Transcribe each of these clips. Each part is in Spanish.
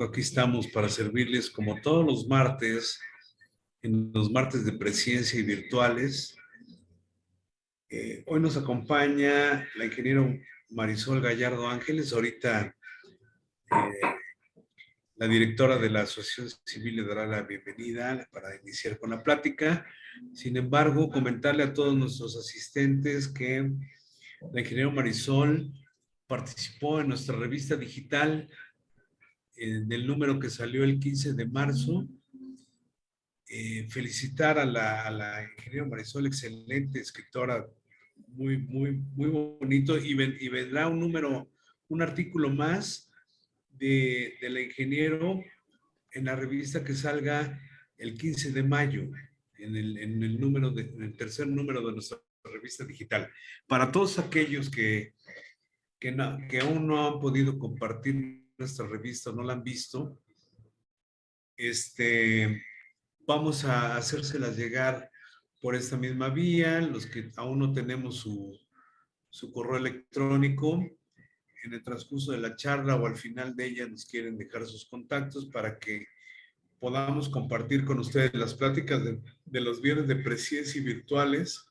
Aquí estamos para servirles como todos los martes, en los martes de Presciencia y virtuales. Hoy nos acompaña la ingeniera Marisol Gallardo Ángeles. Ahorita la directora de la Asociación Civil le dará la bienvenida para iniciar con la plática. Sin embargo, comentarle a todos nuestros asistentes que la ingeniera Marisol participó en nuestra revista digital del número que salió el 15 de marzo. Felicitar a la ingeniera Marisol, excelente escritora, muy bonito, y vendrá un artículo más de la ingeniero en la revista que salga el 15 de mayo, en el tercer número de nuestra revista digital. Para todos aquellos que aún no han podido compartir nuestra revista, no la han visto, vamos a hacérselas llegar por esta misma vía. Los que aún no tenemos su correo electrónico, en el transcurso de la charla o al final de ella nos quieren dejar sus contactos para que podamos compartir con ustedes las pláticas de los viernes de Presciencia y virtuales,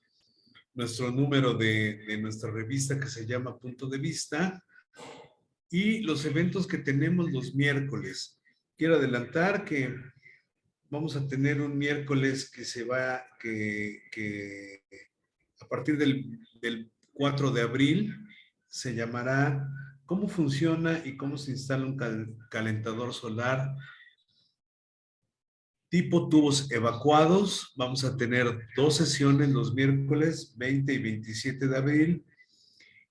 nuestro número de nuestra revista que se llama Punto de Vista, y los eventos que tenemos los miércoles. Quiero adelantar que vamos a tener un miércoles que a partir del 4 de abril se llamará ¿Cómo funciona y cómo se instala un calentador solar tipo tubos evacuados? Vamos a tener 2 sesiones los miércoles 20 y 27 de abril.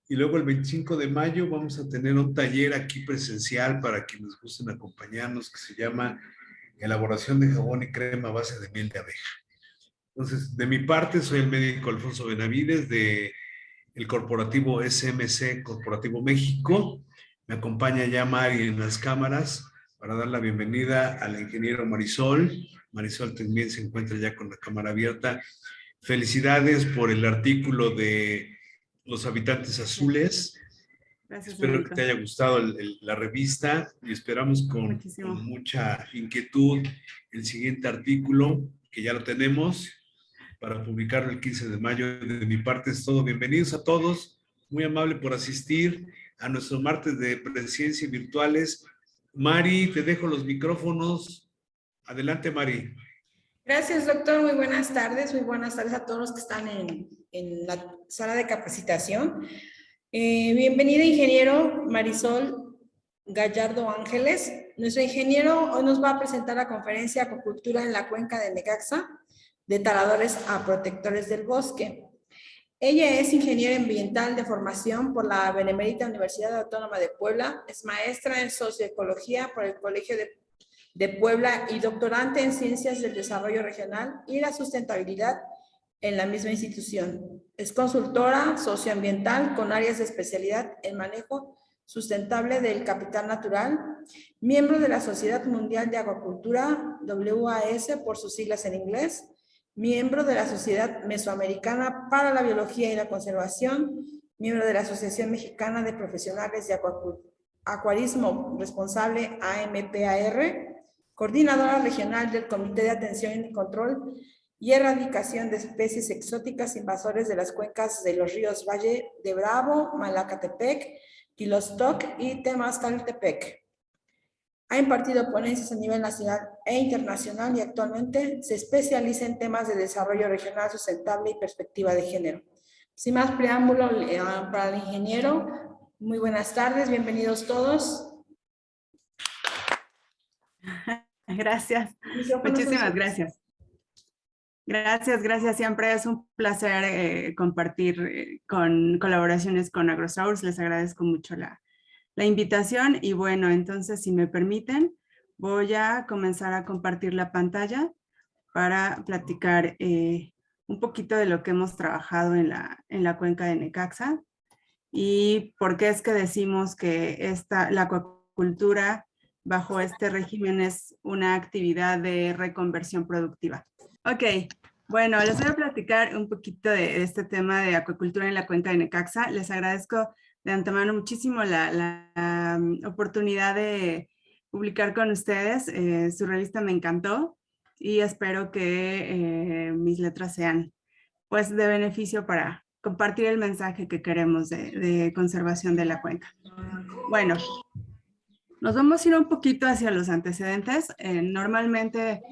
Y luego el 25 de mayo vamos a tener un taller aquí presencial para quienes gusten acompañarnos, que se llama Elaboración de jabón y crema a base de miel de abeja. Entonces, de mi parte, soy el médico Alfonso Benavides de el corporativo SMC Corporativo México. Me acompaña ya Mari en las cámaras para dar la bienvenida al ingeniero Marisol. Marisol también se encuentra ya con la cámara abierta. Felicidades por el artículo de Los Habitantes Azules. Gracias, Espero médico. que te haya gustado la revista y esperamos con mucha inquietud el siguiente artículo, que ya lo tenemos, para publicarlo el 15 de mayo. De mi parte es todo. Bienvenidos a todos. Muy amable por asistir a nuestro martes de Presciencia y virtuales. Mari, te dejo los micrófonos. Adelante, Mari. Gracias, doctor. Muy buenas tardes. Muy buenas tardes a todos los que están en la sala de capacitación. Bienvenida, ingeniero Marisol Gallardo Ángeles. Nuestro ingeniero hoy nos va a presentar la conferencia Acuacultura en la Cuenca de Necaxa, de taladores a protectores del bosque. Ella es ingeniera ambiental de formación por la Benemérita Universidad Autónoma de Puebla, es maestra en socioecología por el Colegio de Puebla y doctorante en Ciencias del Desarrollo Regional y la Sustentabilidad en la misma institución. Es consultora socioambiental con áreas de especialidad en manejo sustentable del capital natural, miembro de la Sociedad Mundial de Acuacultura, WAS por sus siglas en inglés, miembro de la Sociedad Mesoamericana para la Biología y la Conservación, miembro de la Asociación Mexicana de Profesionales de Acuarismo Responsable, AMPAR, coordinadora regional del Comité de Atención y Control y Erradicación de Especies Exóticas Invasores de las cuencas de los ríos Valle de Bravo, Malacatepec, Quilostoc y Temascaltepec. Ha impartido ponencias a nivel nacional e internacional y actualmente se especializa en temas de desarrollo regional sustentable y perspectiva de género. Sin más preámbulo, para el ingeniero, muy buenas tardes, bienvenidos todos. Gracias, muchísimas gracias. Gracias. Siempre es un placer compartir con colaboraciones con AgroSource. Les agradezco mucho la invitación y bueno, entonces si me permiten, voy a comenzar a compartir la pantalla para platicar un poquito de lo que hemos trabajado en la cuenca de Necaxa y por qué es que decimos que la acuacultura bajo este régimen es una actividad de reconversión productiva. Ok, bueno, les voy a platicar un poquito de este tema de acuacultura en la cuenca de Necaxa. Les agradezco de antemano muchísimo la oportunidad de publicar con ustedes. Su revista me encantó y espero que mis letras sean pues de beneficio para compartir el mensaje que queremos de conservación de la cuenca. Bueno, nos vamos a ir un poquito hacia los antecedentes. Normalmente,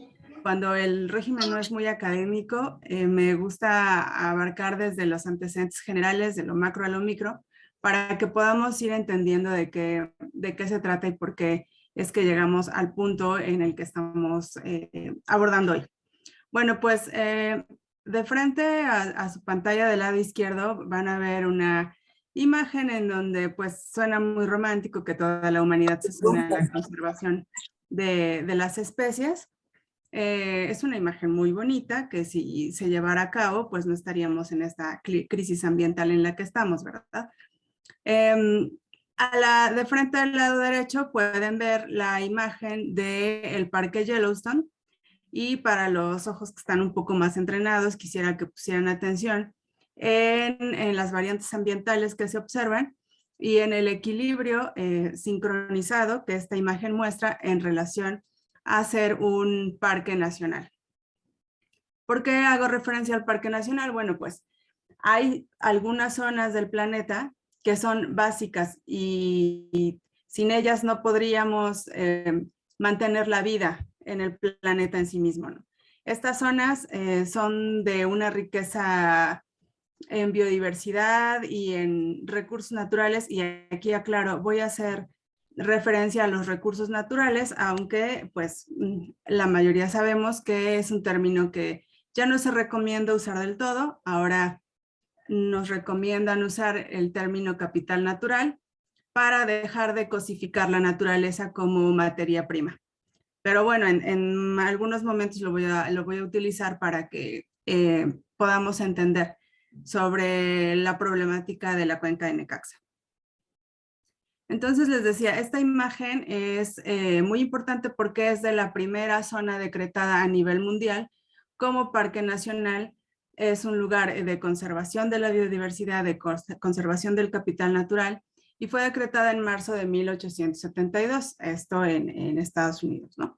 cuando el régimen no es muy académico, me gusta abarcar desde los antecedentes generales, de lo macro a lo micro, para que podamos ir entendiendo de qué se trata y por qué es que llegamos al punto en el que estamos abordando hoy. Bueno, pues de frente a su pantalla del lado izquierdo van a ver una imagen en donde pues suena muy romántico que toda la humanidad se sume a la conservación de las especies. Es una imagen muy bonita que si se llevara a cabo pues no estaríamos en esta crisis ambiental en la que estamos, ¿verdad? De frente al lado derecho pueden ver la imagen del Parque Yellowstone. Y para los ojos que están un poco más entrenados, quisiera que pusieran atención en las variantes ambientales que se observan y en el equilibrio sincronizado que esta imagen muestra en relación a ser un parque nacional. ¿Por qué hago referencia al parque nacional? Bueno, pues hay algunas zonas del planeta que son básicas y sin ellas no podríamos mantener la vida en el planeta en sí mismo, ¿no? Estas zonas son de una riqueza en biodiversidad y en recursos naturales, y aquí aclaro, voy a hacer referencia a los recursos naturales, aunque pues la mayoría sabemos que es un término que ya no se recomienda usar del todo. Ahora nos recomiendan usar el término capital natural para dejar de cosificar la naturaleza como materia prima. Pero bueno, en algunos momentos lo voy a utilizar para que podamos entender sobre la problemática de la cuenca de Necaxa. Entonces les decía, esta imagen es muy importante porque es de la primera zona decretada a nivel mundial como parque nacional. Es un lugar de conservación de la biodiversidad, de conservación del capital natural, y fue decretada en marzo de 1872, esto en Estados Unidos, ¿no?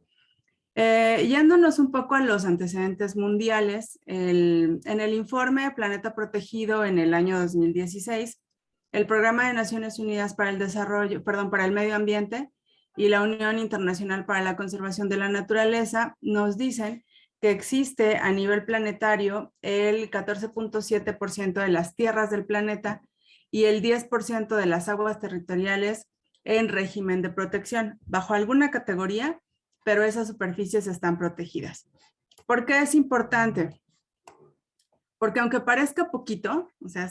Yéndonos un poco a los antecedentes mundiales, en el informe Planeta Protegido en el año 2016, el Programa de Naciones Unidas para el Desarrollo, para el Medio Ambiente y la Unión Internacional para la Conservación de la Naturaleza nos dicen que existe a nivel planetario el 14.7% de las tierras del planeta y el 10% de las aguas territoriales en régimen de protección, bajo alguna categoría, pero esas superficies están protegidas. ¿Por qué es importante? Porque aunque parezca poquito, o sea,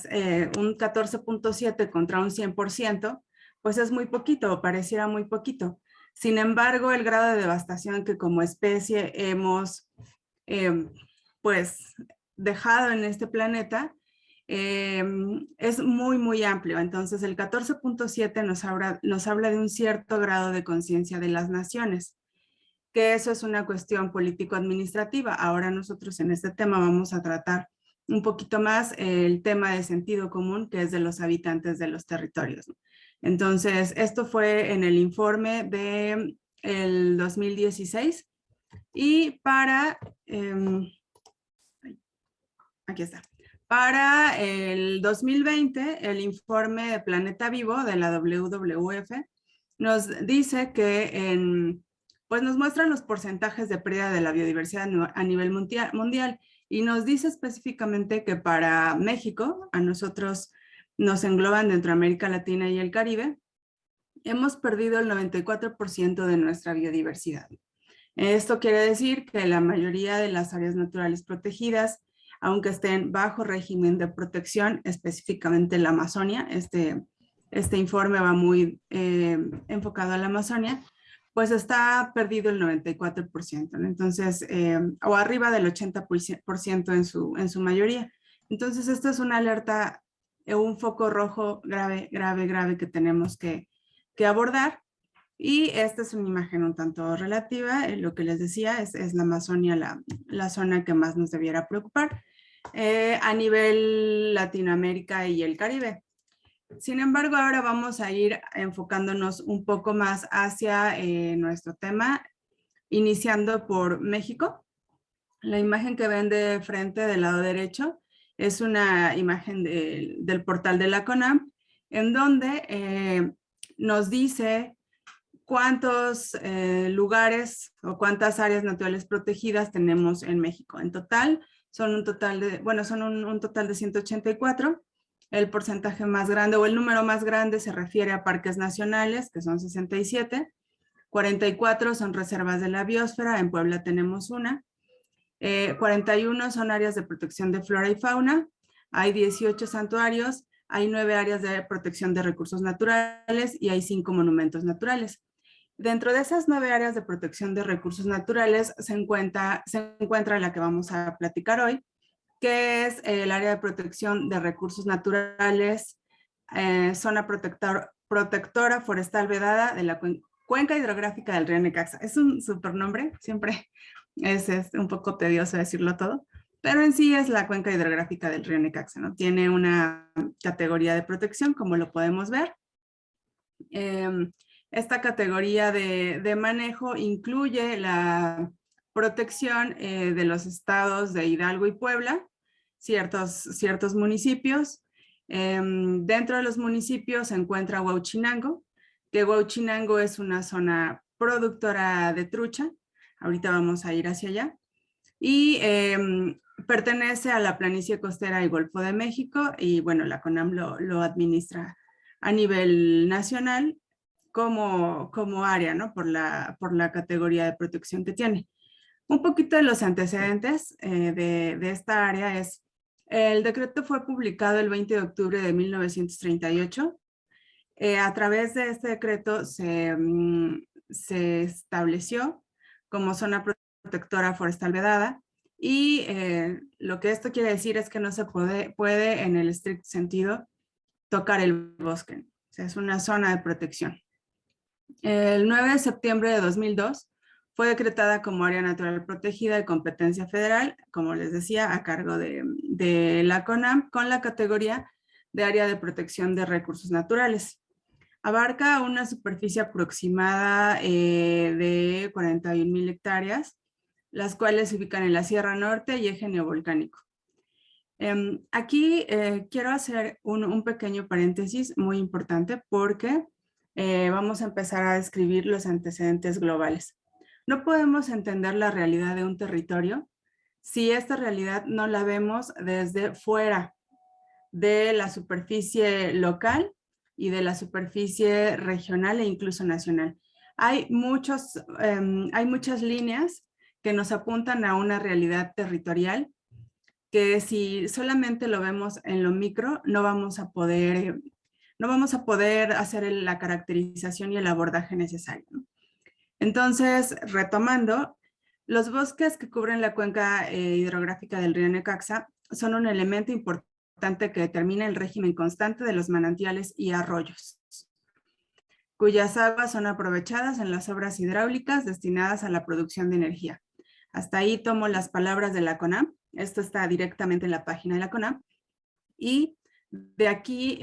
un 14.7 contra un 100%, pues es muy poquito, o pareciera muy poquito. Sin embargo, el grado de devastación que como especie hemos pues dejado en este planeta es muy, muy amplio. Entonces, el 14.7 nos habla de un cierto grado de conciencia de las naciones, que eso es una cuestión político-administrativa. Ahora nosotros en este tema vamos a tratar un poquito más el tema de sentido común, que es de los habitantes de los territorios. Entonces, esto fue en el informe del 2016 y para, aquí está, para el 2020, el informe de Planeta Vivo de la WWF nos dice que pues nos muestran los porcentajes de pérdida de la biodiversidad a nivel mundial y nos dice específicamente que para México, a nosotros nos engloban dentro de América Latina y el Caribe, hemos perdido el 94% de nuestra biodiversidad. Esto quiere decir que la mayoría de las áreas naturales protegidas, aunque estén bajo régimen de protección, específicamente la Amazonia, este informe va muy enfocado a la Amazonia, pues está perdido el 94%, ¿no? Entonces, o arriba del 80% en su mayoría. Entonces, esta es una alerta, un foco rojo grave que tenemos que abordar. Y esta es una imagen un tanto relativa. Lo que les decía es la Amazonia la zona que más nos debiera preocupar a nivel Latinoamérica y el Caribe. Sin embargo, ahora vamos a ir enfocándonos un poco más hacia nuestro tema, iniciando por México. La imagen que ven de frente del lado derecho es una imagen del portal de la CONAM, en donde nos dice cuántos lugares o cuántas áreas naturales protegidas tenemos en México. En total, son un total de, bueno, son un total de 184. El porcentaje más grande o el número más grande se refiere a parques nacionales, que son 67. 44 son reservas de la biosfera, en Puebla tenemos una. 41 son áreas de protección de flora y fauna. Hay 18 santuarios, hay 9 áreas de protección de recursos naturales y hay 5 monumentos naturales. Dentro de esas 9 áreas de protección de recursos naturales se encuentra la que vamos a platicar hoy, que es el área de protección de recursos naturales, zona protectora forestal vedada de la cuenca hidrográfica del río Necaxa. Es un súper nombre, siempre es un poco tedioso decirlo todo, pero en sí es la cuenca hidrográfica del río Necaxa, ¿no? Tiene una categoría de protección, como lo podemos ver. Esta categoría de manejo incluye la protección de los estados de Hidalgo y Puebla, ciertos municipios. Dentro de los municipios se encuentra Huauchinango, que Huauchinango es una zona productora de trucha. Ahorita vamos a ir hacia allá. Y pertenece a la planicie costera y Golfo de México, y bueno, la CONAM lo administra a nivel nacional como área, ¿no? Por la categoría de protección que tiene. Un poquito de los antecedentes de esta área es, el decreto fue publicado el 20 de octubre de 1938. A través de este decreto se estableció como zona protectora forestal vedada, y lo que esto quiere decir es que no se puede en el estricto sentido tocar el bosque. O sea, es una zona de protección. El 9 de septiembre de 2002 fue decretada como área natural protegida de competencia federal, como les decía, a cargo de la CONAM, con la categoría de área de protección de recursos naturales. Abarca una superficie aproximada de 41,000 hectáreas, las cuales se ubican en la Sierra Norte y eje neovolcánico. Aquí quiero hacer un pequeño paréntesis muy importante, porque vamos a empezar a describir los antecedentes globales. No podemos entender la realidad de un territorio si esta realidad no la vemos desde fuera de la superficie local y de la superficie regional e incluso nacional. Hay muchas líneas que nos apuntan a una realidad territorial que si solamente lo vemos en lo micro, no vamos a poder hacer la caracterización y el abordaje necesario, ¿no? Entonces, retomando, los bosques que cubren la cuenca hidrográfica del río Necaxa son un elemento importante que determina el régimen constante de los manantiales y arroyos, cuyas aguas son aprovechadas en las obras hidráulicas destinadas a la producción de energía. Hasta ahí tomo las palabras de la CONAM. Esto está directamente en la página de la CONAM. Y de aquí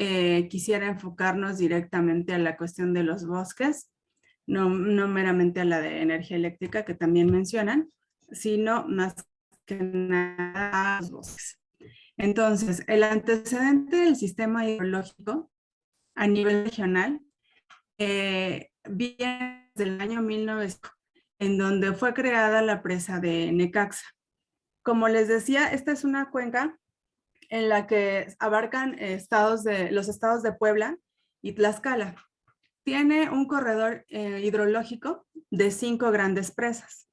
quisiera enfocarnos directamente a la cuestión de los bosques, no meramente a la de energía eléctrica que también mencionan, sino más que nada a los bosques. Entonces, el antecedente del sistema hidrológico a nivel regional viene desde el año 1900, en donde fue creada la presa de Necaxa. Como les decía, esta es una cuenca en la que abarcan los estados de Puebla y Tlaxcala. Tiene un corredor hidrológico de 5 grandes presas.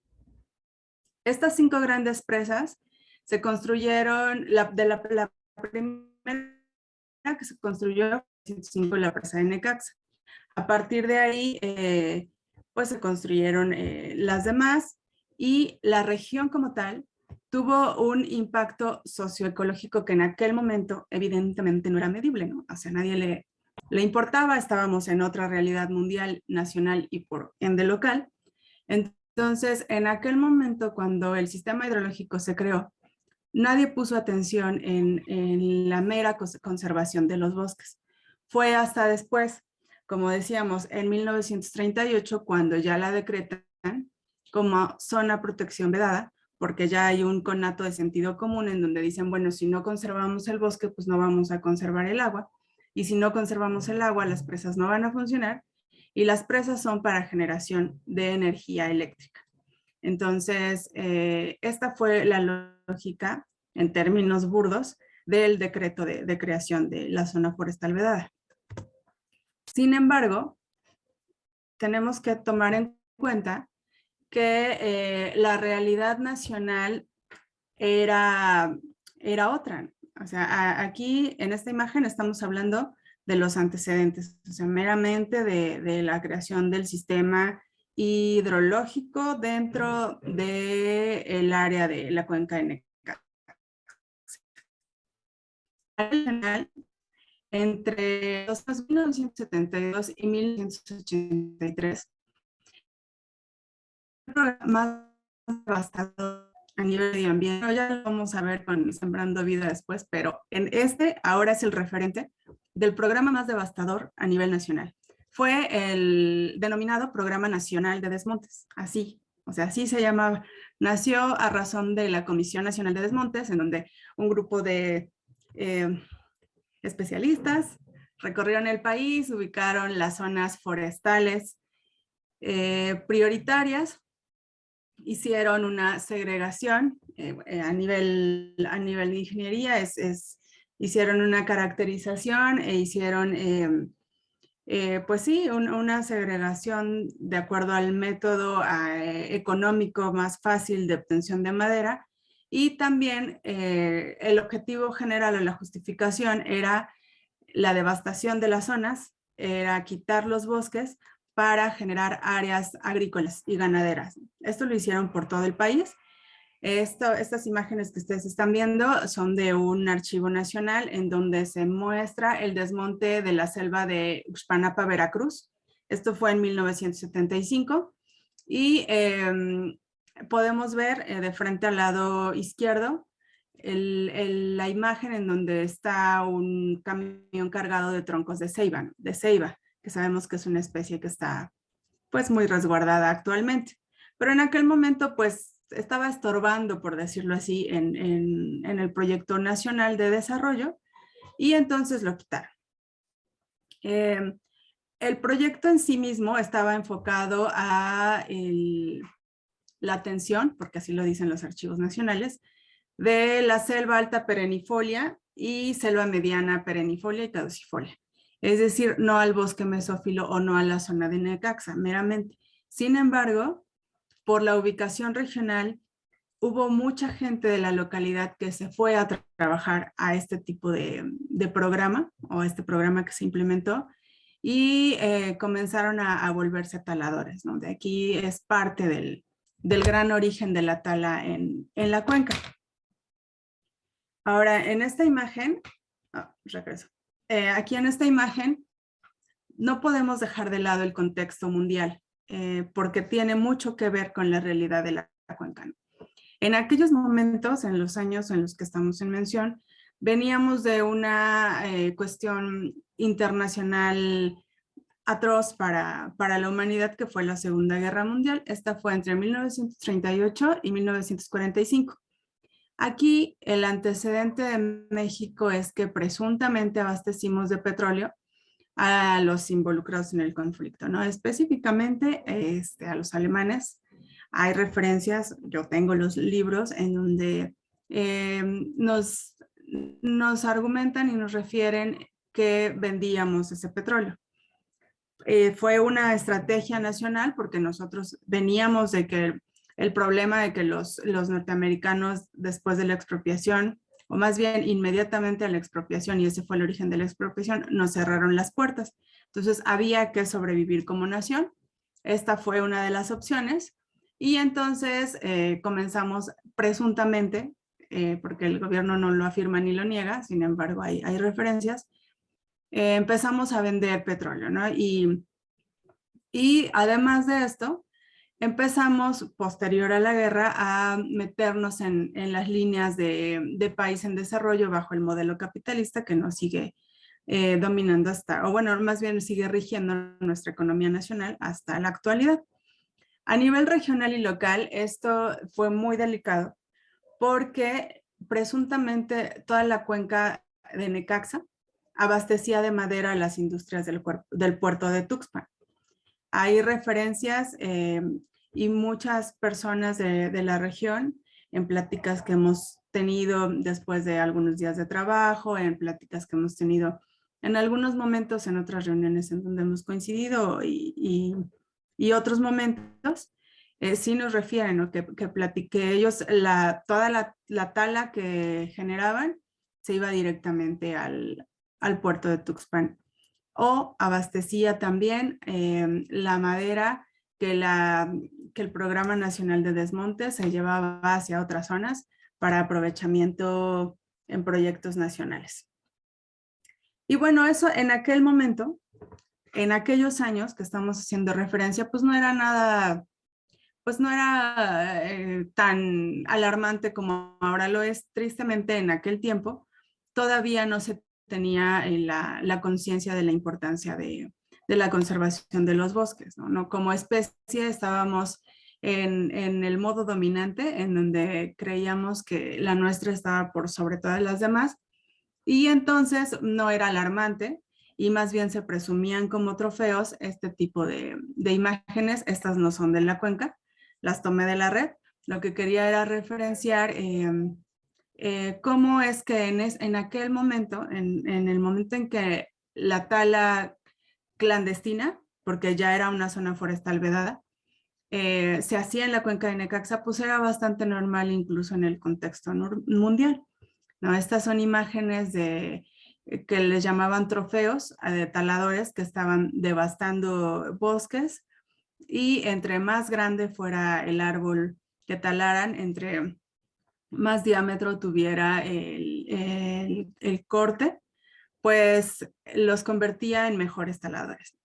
Estas 5 grandes presas se construyeron, la primera que se construyó fue la presa de Necaxa. A partir de ahí, pues se construyeron las demás, y la región como tal tuvo un impacto socioecológico que en aquel momento evidentemente no era medible, ¿no? O sea, nadie le importaba, estábamos en otra realidad mundial, nacional y por ende local. Entonces, en aquel momento, cuando el sistema hidrológico se creó, nadie puso atención en la mera conservación de los bosques. Fue hasta después, como decíamos, en 1938, cuando ya la decretan como zona protección vedada, porque ya hay un conato de sentido común en donde dicen, bueno, si no conservamos el bosque, pues no vamos a conservar el agua, y si no conservamos el agua, las presas no van a funcionar, y las presas son para generación de energía eléctrica. Entonces, esta fue la lógica, en términos burdos, del decreto de creación de la zona forestal vedada. Sin embargo, tenemos que tomar en cuenta que la realidad nacional era otra. O sea, aquí en esta imagen estamos hablando de los antecedentes, o sea, meramente de la creación del sistema hidrológico dentro del área de la cuenca de Necaxa. Entre los años 1972 y 1983, el programa más devastador a nivel medio ambiente, ya lo vamos a ver con Sembrando Vida después, pero en ahora es el referente del programa más devastador a nivel nacional. Fue el denominado Programa Nacional de Desmontes, así, o sea, así se llamaba. Nació a razón de la Comisión Nacional de Desmontes, en donde un grupo de especialistas recorrieron el país, ubicaron las zonas forestales prioritarias, hicieron una segregación a nivel de ingeniería, hicieron una caracterización e hicieron, pues sí, una segregación de acuerdo al método económico más fácil de obtención de madera, y también el objetivo general o la justificación era la devastación de las zonas, era quitar los bosques para generar áreas agrícolas y ganaderas. Esto lo hicieron por todo el país. Estas imágenes que ustedes están viendo son de un archivo nacional en donde se muestra el desmonte de la selva de Uxpanapa, Veracruz. Esto fue en 1975 y podemos ver de frente al lado izquierdo la imagen en donde está un camión cargado de troncos de ceiba, que sabemos que es una especie que está pues muy resguardada actualmente. Pero en aquel momento pues estaba estorbando, por decirlo así, en el proyecto nacional de desarrollo, y entonces lo quitaron. El proyecto en sí mismo estaba enfocado a la atención, porque así lo dicen los archivos nacionales, de la selva alta perennifolia y selva mediana perennifolia y caducifolia. Es decir, no al bosque mesófilo o no a la zona de Necaxa, meramente. Sin embargo, por la ubicación regional, hubo mucha gente de la localidad que se fue a trabajar a este tipo de programa, o este programa que se implementó, y comenzaron a volverse taladores, ¿no? De aquí es parte del gran origen de la tala en la cuenca. Ahora, en esta imagen, regreso. Aquí en esta imagen no podemos dejar de lado el contexto mundial, porque tiene mucho que ver con la realidad de la cuenca. En aquellos momentos, en los años en los que estamos en mención, veníamos de una cuestión internacional atroz para la humanidad, que fue la Segunda Guerra Mundial. Esta fue entre 1938 y 1945. Aquí el antecedente de México es que presuntamente abastecimos de petróleo a los involucrados en el conflicto, ¿no? Específicamente a los alemanes. Hay referencias, yo tengo los libros en donde nos argumentan y nos refieren que vendíamos ese petróleo. Fue una estrategia nacional porque nosotros veníamos de que el problema de que los norteamericanos, después de la expropiación, o más bien inmediatamente a la expropiación, y ese fue el origen de la expropiación, nos cerraron las puertas. Entonces había que sobrevivir como nación. Esta fue una de las opciones. Y entonces comenzamos presuntamente, porque el gobierno no lo afirma ni lo niega, sin embargo hay referencias, empezamos a vender petróleo, ¿no? Y además de esto, empezamos, posterior a la guerra, a meternos en las líneas de país en desarrollo bajo el modelo capitalista que nos sigue dominando hasta, o bueno, más bien sigue rigiendo nuestra economía nacional hasta la actualidad. A nivel regional y local, esto fue muy delicado porque presuntamente toda la cuenca de Necaxa abastecía de madera a las industrias del puerto de Tuxpan. Hay referencias y muchas personas de la región en pláticas que hemos tenido después de algunos días de trabajo, en pláticas que hemos tenido en algunos momentos en otras reuniones en donde hemos coincidido y otros momentos, sí nos refieren, ¿no? que ellos, toda la tala que generaban se iba directamente al puerto de Tuxpan. O abastecía también la madera que el Programa Nacional de Desmonte se llevaba hacia otras zonas para aprovechamiento en proyectos nacionales. Y bueno, eso en aquel momento, en aquellos años que estamos haciendo referencia, pues no era nada, pues no era tan alarmante como ahora lo es. Tristemente, en aquel tiempo todavía no se tenía la conciencia de la importancia de la conservación de los bosques, ¿no? Como especie estábamos en el modo dominante, en donde creíamos que la nuestra estaba por sobre todas las demás, y entonces no era alarmante y más bien se presumían como trofeos este tipo de imágenes. Estas no son de la cuenca, las tomé de la red. Lo que quería era referenciar cómo es que en aquel momento, en el momento en que la tala clandestina, porque ya era una zona forestal vedada, se hacía en la cuenca de Necaxa, pues era bastante normal incluso en el contexto mundial, ¿no? Estas son imágenes que les llamaban trofeos de taladores que estaban devastando bosques, y entre más grande fuera el árbol que talaran, entre más diámetro tuviera el corte, pues los convertía en mejores taladores.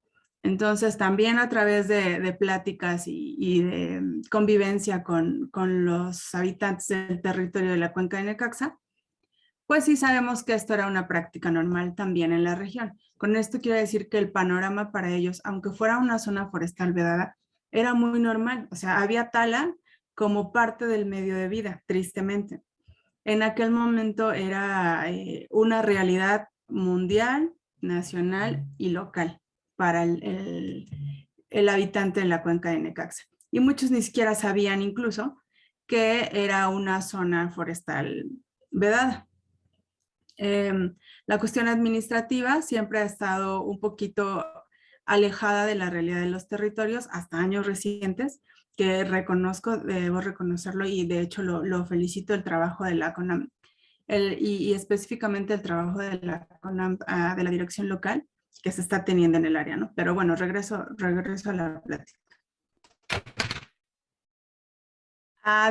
Entonces, también a través de pláticas y de convivencia con los habitantes del territorio de la cuenca de Necaxa, pues sí sabemos que esto era una práctica normal también en la región. Con esto quiero decir que el panorama para ellos, aunque fuera una zona forestal vedada, era muy normal. O sea, había tala como parte del medio de vida, tristemente. En aquel momento era una realidad mundial, nacional y local para el habitante de la cuenca de Necaxa. Y muchos ni siquiera sabían incluso que era una zona forestal vedada. La cuestión administrativa siempre ha estado un poquito alejada de la realidad de los territorios hasta años recientes, que reconozco, debo reconocerlo, y de hecho lo felicito el trabajo de la CONAM y específicamente el trabajo de la CONAM, de la dirección local que se está teniendo en el área, ¿no? Pero bueno, regreso a la plática.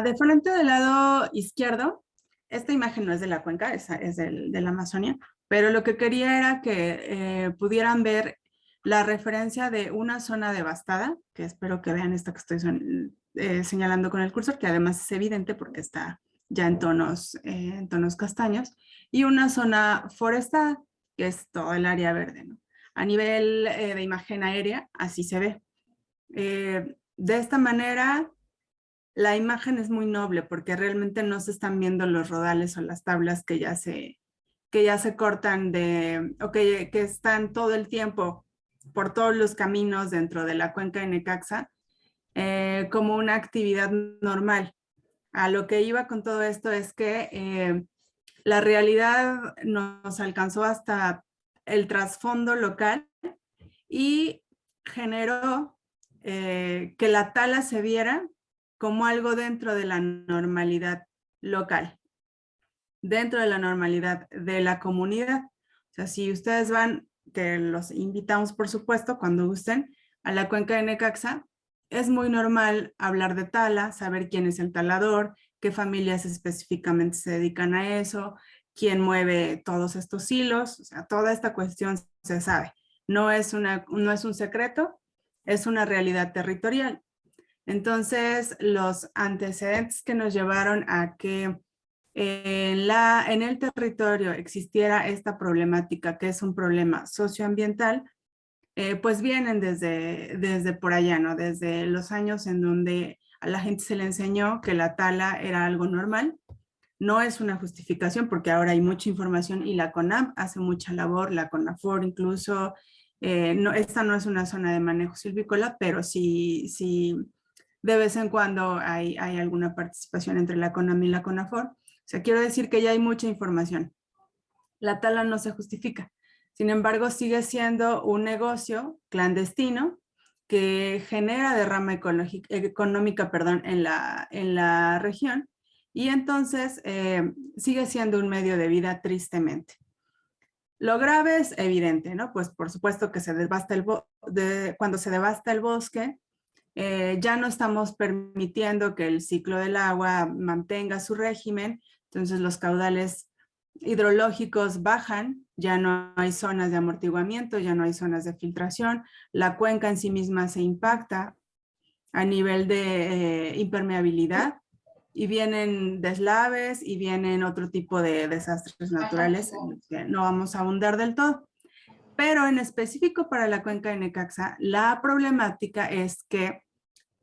De frente del lado izquierdo, esta imagen no es de la cuenca, es de la Amazonia, pero lo que quería era que pudieran ver la referencia de una zona devastada, que espero que vean esta que estoy señalando con el cursor, que además es evidente porque está ya en tonos castaños, y una zona forestal, que es todo el área verde, ¿no? A nivel de imagen aérea, así se ve. De esta manera, la imagen es muy noble porque realmente no se están viendo los rodales o las tablas que ya se cortan o que están todo el tiempo por todos los caminos dentro de la cuenca de Necaxa como una actividad normal. A lo que iba con todo esto es que la realidad nos alcanzó hasta el trasfondo local y generó que la tala se viera como algo dentro de la normalidad local, dentro de la normalidad de la comunidad. O sea, si ustedes van, que los invitamos por supuesto cuando gusten, a la cuenca de Necaxa, es muy normal hablar de tala, saber quién es el talador, qué familias específicamente se dedican a eso, quién mueve todos estos hilos. O sea, toda esta cuestión se sabe. No es un secreto, es una realidad territorial. Entonces, los antecedentes que nos llevaron a que en el territorio existiera esta problemática, que es un problema socioambiental, pues vienen desde por allá, ¿no? Desde los años en donde a la gente se le enseñó que la tala era algo normal. No es una justificación porque ahora hay mucha información y la CONAM hace mucha labor, la CONAFOR incluso. No, esta no es una zona de manejo silvícola, pero sí de vez en cuando hay alguna participación entre la CONAM y la CONAFOR. O sea, quiero decir que ya hay mucha información. La tala no se justifica. Sin embargo, sigue siendo un negocio clandestino que genera derrama económica, en la región, y entonces sigue siendo un medio de vida tristemente. Lo grave es evidente, ¿no? Pues por supuesto que cuando se devasta el bosque, ya no estamos permitiendo que el ciclo del agua mantenga su régimen, entonces los caudales hidrológicos bajan, ya no hay zonas de amortiguamiento, ya no hay zonas de filtración, la cuenca en sí misma se impacta a nivel de impermeabilidad, y vienen deslaves y vienen otro tipo de desastres naturales en los que no vamos a abundar del todo. Pero en específico para la cuenca de Necaxa, la problemática es que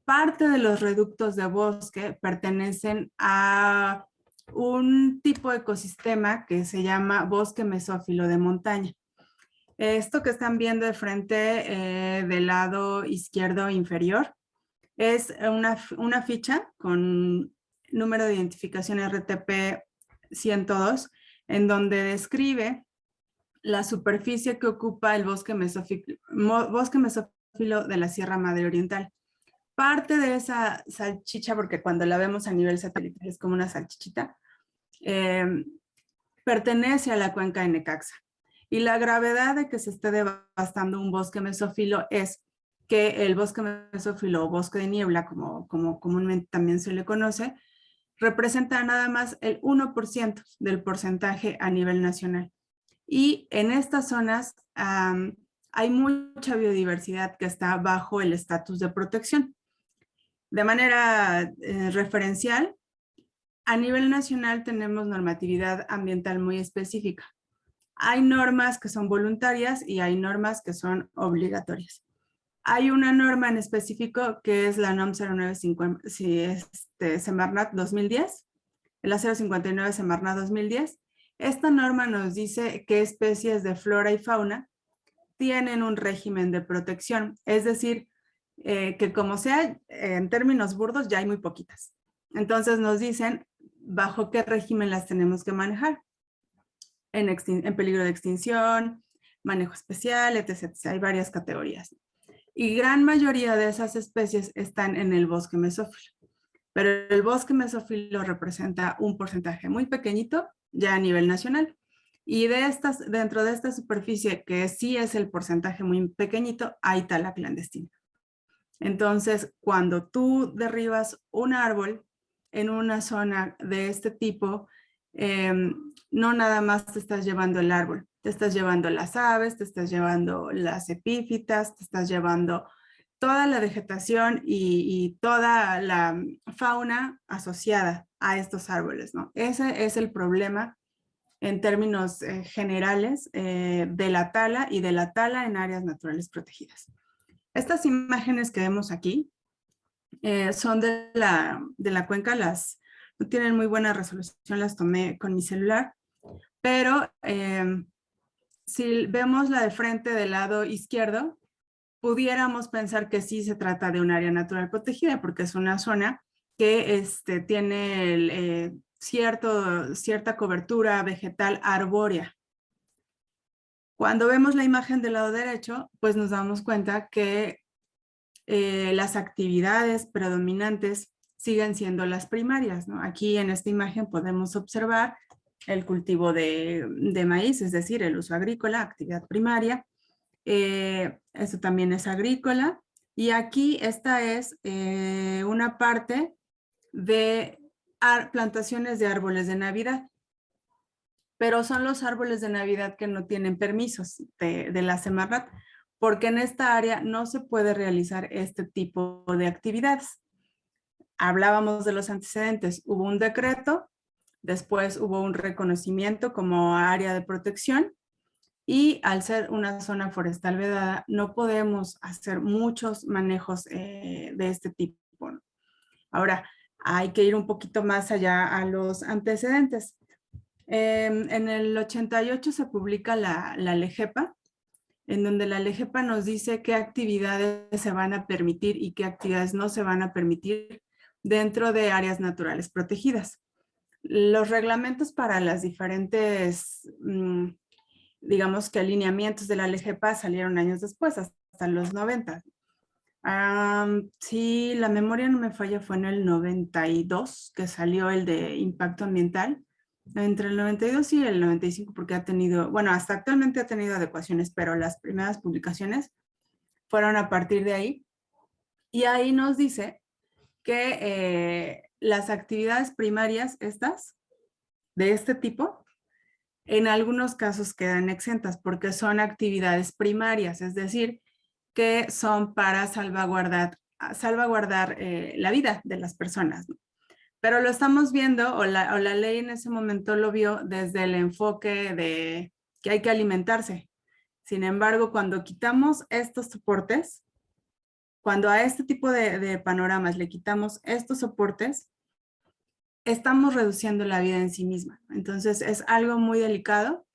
parte de los reductos de bosque pertenecen a un tipo de ecosistema que se llama bosque mesófilo de montaña. Esto que están viendo de frente del lado izquierdo inferior es una ficha con número de identificación RTP 102, en donde describe la superficie que ocupa el bosque mesófilo de la Sierra Madre Oriental. Parte de esa salchicha, porque cuando la vemos a nivel satelital es como una salchichita, pertenece a la cuenca de Necaxa. Y la gravedad de que se esté devastando un bosque mesófilo es que el bosque mesófilo o bosque de niebla, como comúnmente también se le conoce, representa nada más el 1% del porcentaje a nivel nacional. Y en estas zonas hay mucha biodiversidad que está bajo el estatus de protección. De manera referencial, a nivel nacional tenemos normatividad ambiental muy específica. Hay normas que son voluntarias y hay normas que son obligatorias. Hay una norma en específico que es la NOM 0950, Semarnat 2010, la 059 Semarnat 2010. Esta norma nos dice qué especies de flora y fauna tienen un régimen de protección, es decir, que como sea, en términos burdos ya hay muy poquitas. Entonces nos dicen bajo qué régimen las tenemos que manejar. En peligro de extinción, manejo especial, etc. Hay varias categorías. Y gran mayoría de esas especies están en el bosque mesófilo. Pero el bosque mesófilo representa un porcentaje muy pequeñito ya a nivel nacional. Y dentro de esta superficie, que sí es el porcentaje muy pequeñito, hay tala clandestina. Entonces, cuando tú derribas un árbol en una zona de este tipo, no nada más te estás llevando el árbol, te estás llevando las aves, te estás llevando las epífitas, te estás llevando toda la vegetación y toda la fauna asociada a estos árboles, ¿no? Ese es el problema en términos generales de la tala y de la tala en áreas naturales protegidas. Estas imágenes que vemos aquí son de la cuenca, no tienen muy buena resolución, las tomé con mi celular, pero si vemos la de frente del lado izquierdo, pudiéramos pensar que sí se trata de un área natural protegida porque es una zona que tiene cierta cobertura vegetal arbórea. Cuando vemos la imagen del lado derecho, pues nos damos cuenta que las actividades predominantes siguen siendo las primarias, ¿no? Aquí en esta imagen podemos observar el cultivo de maíz, es decir, el uso agrícola, actividad primaria. Esto también es agrícola. Y aquí esta es una parte de plantaciones de árboles de Navidad. Pero son los árboles de Navidad que no tienen permisos de la Semarnat, porque en esta área no se puede realizar este tipo de actividades. Hablábamos de los antecedentes. Hubo un decreto Después hubo un reconocimiento como área de protección y al ser una zona forestal vedada no podemos hacer muchos manejos de este tipo, ¿no? Ahora, hay que ir un poquito más allá a los antecedentes. En el 88 se publica la LEGEPA, en donde la LEGEPA nos dice qué actividades se van a permitir y qué actividades no se van a permitir dentro de áreas naturales protegidas. Los reglamentos para las diferentes, digamos que alineamientos de la LEGEPA salieron años después, hasta los 90. Sí, la memoria no me falla, fue en el 92 que salió el de impacto ambiental. Entre el 92 y el 95, porque ha tenido, bueno, hasta actualmente ha tenido adecuaciones, pero las primeras publicaciones fueron a partir de ahí. Y ahí nos dice que las actividades primarias estas, de este tipo, en algunos casos quedan exentas porque son actividades primarias, es decir, que son para salvaguardar la vida de las personas, ¿no? Pero lo estamos viendo, o la ley en ese momento lo vio desde el enfoque de que hay que alimentarse. Sin embargo, cuando quitamos estos soportes, cuando a este tipo de panoramas le quitamos estos soportes, estamos reduciendo la vida en sí misma. Entonces es algo muy delicado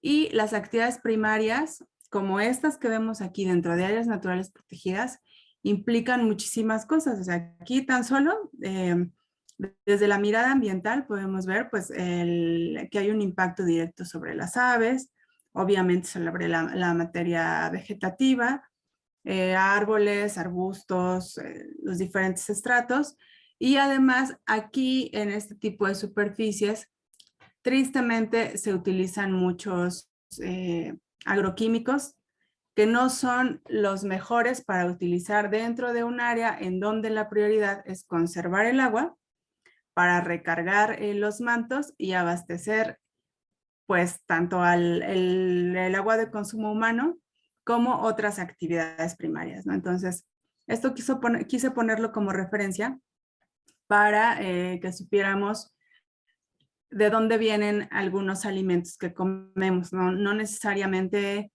y las actividades primarias, como estas que vemos aquí dentro de áreas naturales protegidas, implican muchísimas cosas. O sea, aquí tan solo, desde la mirada ambiental podemos ver pues, que hay un impacto directo sobre las aves, obviamente sobre la materia vegetativa, árboles, arbustos, los diferentes estratos. Y además aquí en este tipo de superficies, tristemente se utilizan muchos agroquímicos que no son los mejores para utilizar dentro de un área en donde la prioridad es conservar el agua para recargar los mantos y abastecer pues tanto el agua de consumo humano como otras actividades primarias, ¿no? Entonces, esto quise ponerlo como referencia para que supiéramos de dónde vienen algunos alimentos que comemos, no necesariamente,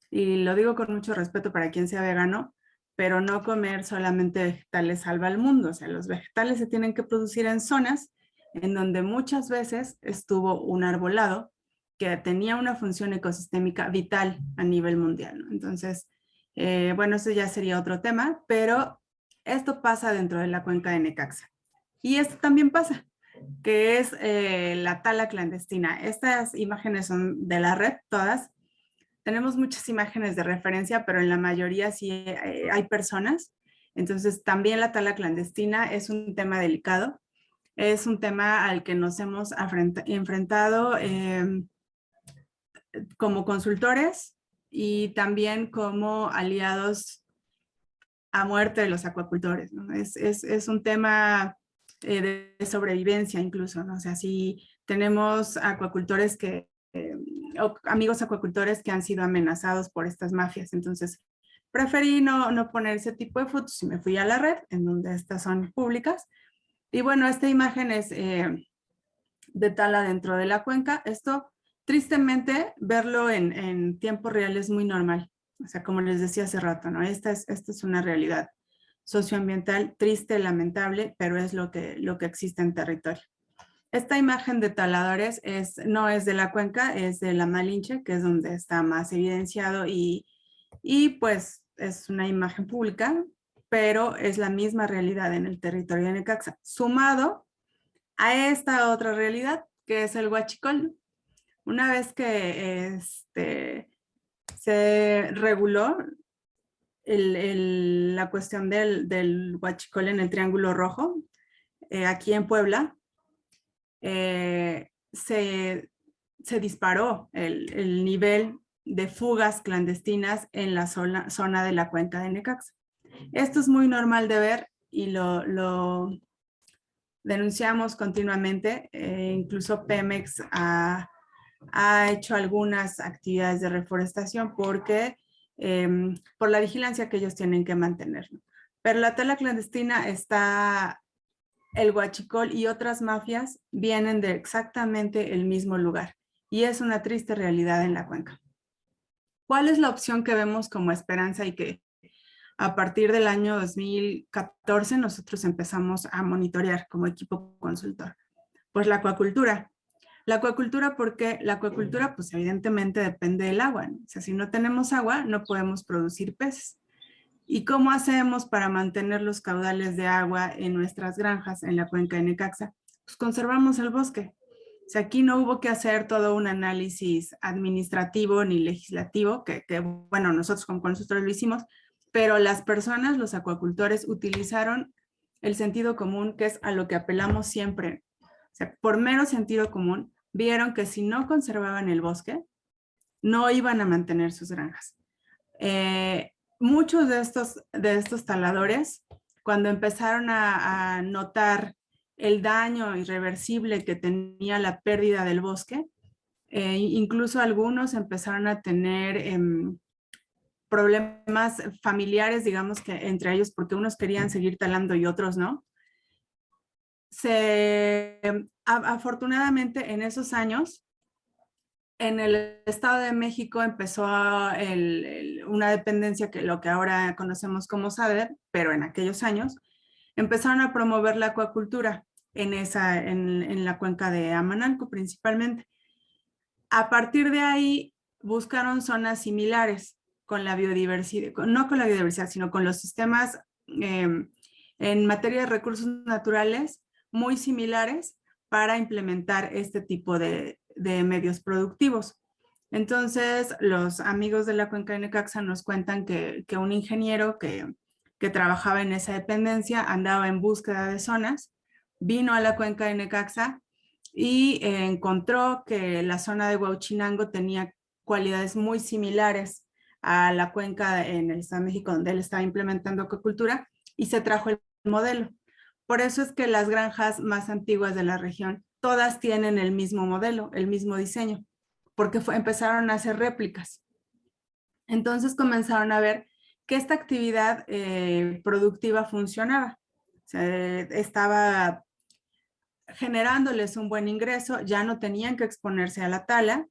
y lo digo con mucho respeto para quien sea vegano, pero no comer solamente vegetales salva al mundo. O sea, los vegetales se tienen que producir en zonas en donde muchas veces estuvo un arbolado que tenía una función ecosistémica vital a nivel mundial, ¿no? Entonces, bueno, eso ya sería otro tema, pero esto pasa dentro de la cuenca de Necaxa. Y esto también pasa, que es la tala clandestina. Estas imágenes son de la red, todas. Tenemos muchas imágenes de referencia, pero en la mayoría sí hay personas. Entonces, también la tala clandestina es un tema delicado. Es un tema al que nos hemos enfrentado como consultores y también como aliados a muerte de los acuacultores, ¿no? Es un tema de sobrevivencia incluso, ¿no? O sea, si tenemos acuacultores amigos acuacultores que han sido amenazados por estas mafias, entonces preferí no poner ese tipo de fotos y me fui a la red, en donde estas son públicas. Y bueno, esta imagen es de tala dentro de la cuenca. Esto, tristemente, verlo en tiempo real es muy normal. O sea, como les decía hace rato, ¿no? Esta es una realidad socioambiental triste, lamentable, pero es lo que existe en territorio. Esta imagen de taladores no es de la cuenca, es de la Malinche, que es donde está más evidenciado y pues es una imagen pública, pero es la misma realidad en el territorio de Necaxa, sumado a esta otra realidad, que es el huachicol. Una vez que se reguló la cuestión del huachicol en el Triángulo Rojo, aquí en Puebla, se disparó el nivel de fugas clandestinas en la zona de la cuenca de Necaxa. Esto es muy normal de ver y lo denunciamos continuamente. Incluso Pemex ha hecho algunas actividades de reforestación porque por la vigilancia que ellos tienen que mantener, ¿no? Pero la tala clandestina está el huachicol y otras mafias vienen de exactamente el mismo lugar y es una triste realidad en la cuenca. ¿Cuál es la opción que vemos como esperanza y que a partir del año 2014 nosotros empezamos a monitorear como equipo consultor? Pues la acuacultura. La acuacultura, porque la acuacultura pues evidentemente depende del agua, ¿no? O sea, si no tenemos agua no podemos producir peces. ¿Y cómo hacemos para mantener los caudales de agua en nuestras granjas en la cuenca de Necaxa? Pues conservamos el bosque. O sea, aquí no hubo que hacer todo un análisis administrativo ni legislativo, que bueno, nosotros como consultores lo hicimos, pero las personas, los acuacultores, utilizaron el sentido común, que es a lo que apelamos siempre. O sea, por mero sentido común, vieron que si no conservaban el bosque, no iban a mantener sus granjas. Muchos de estos taladores, cuando empezaron a notar el daño irreversible que tenía la pérdida del bosque, incluso algunos empezaron a tener problemas familiares, digamos que entre ellos, porque unos querían seguir talando y otros no. Afortunadamente en esos años, en el Estado de México empezó una dependencia que lo que ahora conocemos como SADER, pero en aquellos años empezaron a promover la acuacultura en la cuenca de Amanalco principalmente. A partir de ahí buscaron zonas similares con la biodiversidad, no con la biodiversidad, sino con los sistemas en materia de recursos naturales muy similares para implementar este tipo de medios productivos. Entonces, los amigos de la cuenca de Necaxa nos cuentan que un ingeniero que trabajaba en esa dependencia andaba en búsqueda de zonas, vino a la cuenca de Necaxa y encontró que la zona de Huauchinango tenía cualidades muy similares a la cuenca en el Estado de México, donde él estaba implementando acuacultura, y se trajo el modelo. Por eso es que las granjas más antiguas de la región, todas tienen el mismo modelo, el mismo diseño, porque empezaron a hacer réplicas. Entonces comenzaron a ver que esta actividad productiva funcionaba. O sea, estaba generándoles un buen ingreso, ya no tenían que exponerse a la tala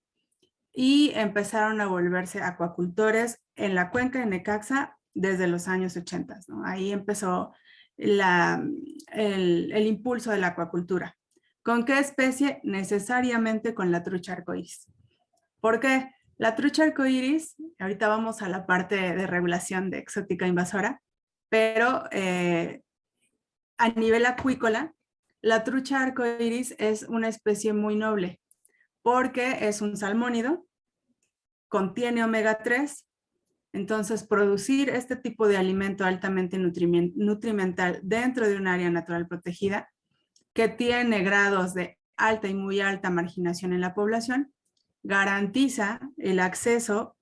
y empezaron a volverse acuacultores en la cuenca de Necaxa desde los años 80, ¿no? Ahí empezó el impulso de la acuacultura. ¿Con qué especie? Necesariamente con la trucha arcoíris. ¿Por qué? La trucha arcoíris, ahorita vamos a la parte de regulación de exótica invasora, pero a nivel acuícola, la trucha arcoíris es una especie muy noble porque es un salmónido, contiene omega 3, entonces producir este tipo de alimento altamente nutrimental dentro de un área natural protegida que tiene grados de alta y muy alta marginación en la población, garantiza el acceso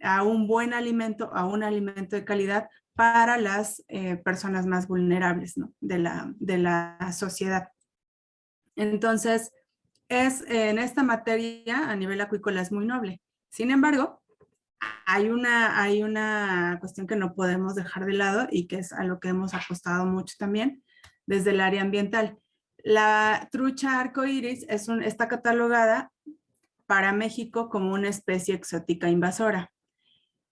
a un buen alimento, a un alimento de calidad para las personas más vulnerables, ¿no? de la sociedad. Entonces, en esta materia a nivel acuícola es muy noble. Sin embargo, hay una cuestión que no podemos dejar de lado y que es a lo que hemos apostado mucho también desde el área ambiental. La trucha arcoíris está catalogada para México como una especie exótica invasora.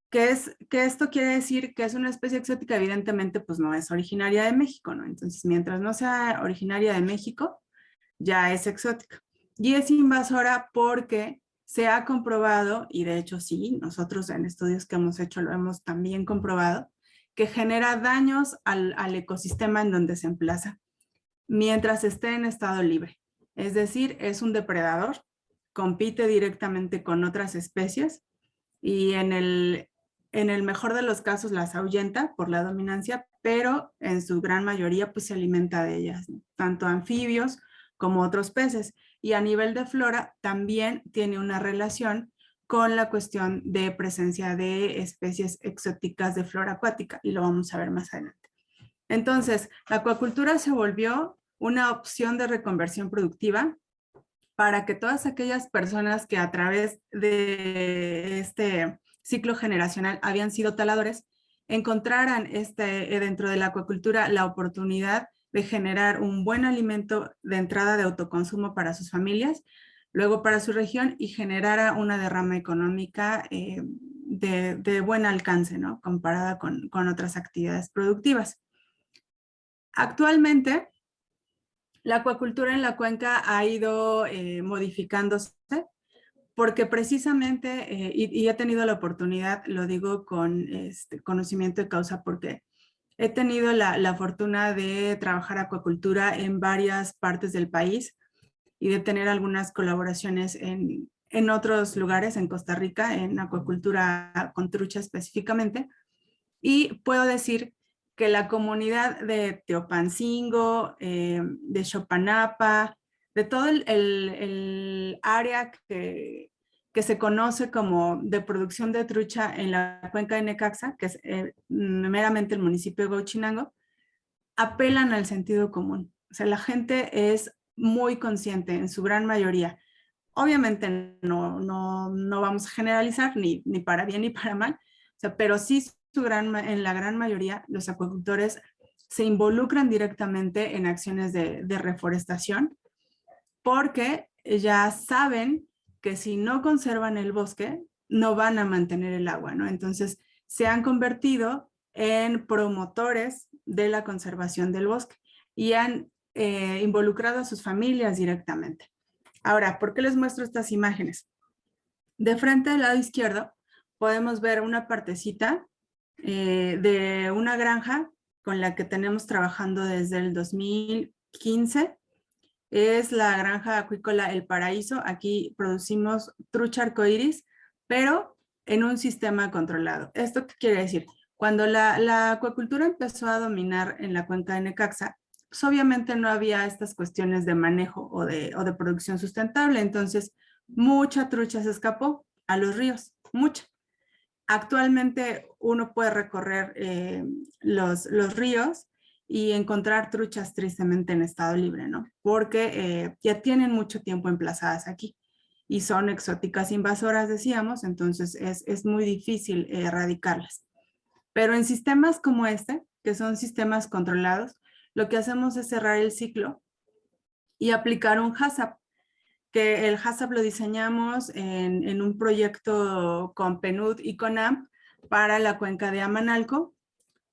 ¿Que esto quiere decir? Que es una especie exótica, evidentemente, pues no es originaria de México, ¿no? Entonces, mientras no sea originaria de México, ya es exótica. Y es invasora porque se ha comprobado, y de hecho sí, nosotros en estudios que hemos hecho lo hemos también comprobado, que genera daños al ecosistema en donde se emplaza mientras esté en estado libre. Es decir, es un depredador, compite directamente con otras especies y en el mejor de los casos las ahuyenta por la dominancia, pero en su gran mayoría pues se alimenta de ellas, ¿no? Tanto anfibios como otros peces. Y a nivel de flora también tiene una relación con la cuestión de presencia de especies exóticas de flora acuática, y lo vamos a ver más adelante. Entonces, la acuacultura se volvió una opción de reconversión productiva para que todas aquellas personas que a través de este ciclo generacional habían sido taladores, encontraran dentro de la acuacultura la oportunidad de generar un buen alimento de entrada de autoconsumo para sus familias, luego para su región y generara una derrama económica de buen alcance, ¿no? Comparada con otras actividades productivas. Actualmente, la acuacultura en la cuenca ha ido modificándose porque precisamente, y he tenido la oportunidad, lo digo con conocimiento de causa, porque he tenido la fortuna de trabajar acuacultura en varias partes del país y de tener algunas colaboraciones en otros lugares, en Costa Rica, en acuacultura con trucha específicamente. Y puedo decir que la comunidad de Teopancingo, de Xopanapa, de todo el área que se conoce como de producción de trucha en la cuenca de Necaxa, que es meramente el municipio de Huauchinango, apelan al sentido común. O sea, la gente es muy consciente en su gran mayoría. Obviamente no vamos a generalizar ni para bien ni para mal, o sea, pero sí en la gran mayoría los acuicultores se involucran directamente en acciones de reforestación porque ya saben que si no conservan el bosque, no van a mantener el agua, ¿no? Entonces, se han convertido en promotores de la conservación del bosque y han involucrado a sus familias directamente. Ahora, ¿por qué les muestro estas imágenes? De frente al lado izquierdo podemos ver una partecita de una granja con la que tenemos trabajando desde el 2015. Es la granja acuícola El Paraíso. Aquí producimos trucha arcoíris, pero en un sistema controlado. ¿Esto qué quiere decir? Cuando la acuacultura empezó a dominar en la cuenca de Necaxa, pues obviamente no había estas cuestiones de manejo o de producción sustentable. Entonces, mucha trucha se escapó a los ríos, mucha. Actualmente uno puede recorrer los ríos y encontrar truchas tristemente en estado libre, ¿no? Porque ya tienen mucho tiempo emplazadas aquí y son exóticas invasoras, decíamos, entonces es muy difícil erradicarlas. Pero en sistemas como este, que son sistemas controlados, lo que hacemos es cerrar el ciclo y aplicar un HACCP, que el HACCP lo diseñamos en un proyecto con PNUD y con AMP para la cuenca de Amanalco,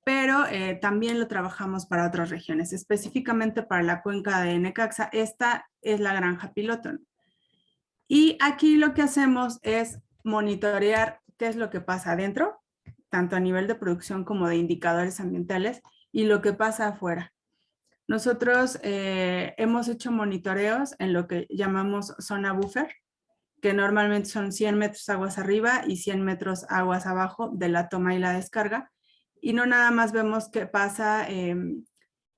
pero también lo trabajamos para otras regiones, específicamente para la cuenca de Necaxa. Esta es la granja piloto. Y aquí lo que hacemos es monitorear qué es lo que pasa adentro, tanto a nivel de producción como de indicadores ambientales, y lo que pasa afuera. Nosotros hemos hecho monitoreos en lo que llamamos zona buffer, que normalmente son 100 metros aguas arriba y 100 metros aguas abajo de la toma y la descarga. Y no nada más vemos qué pasa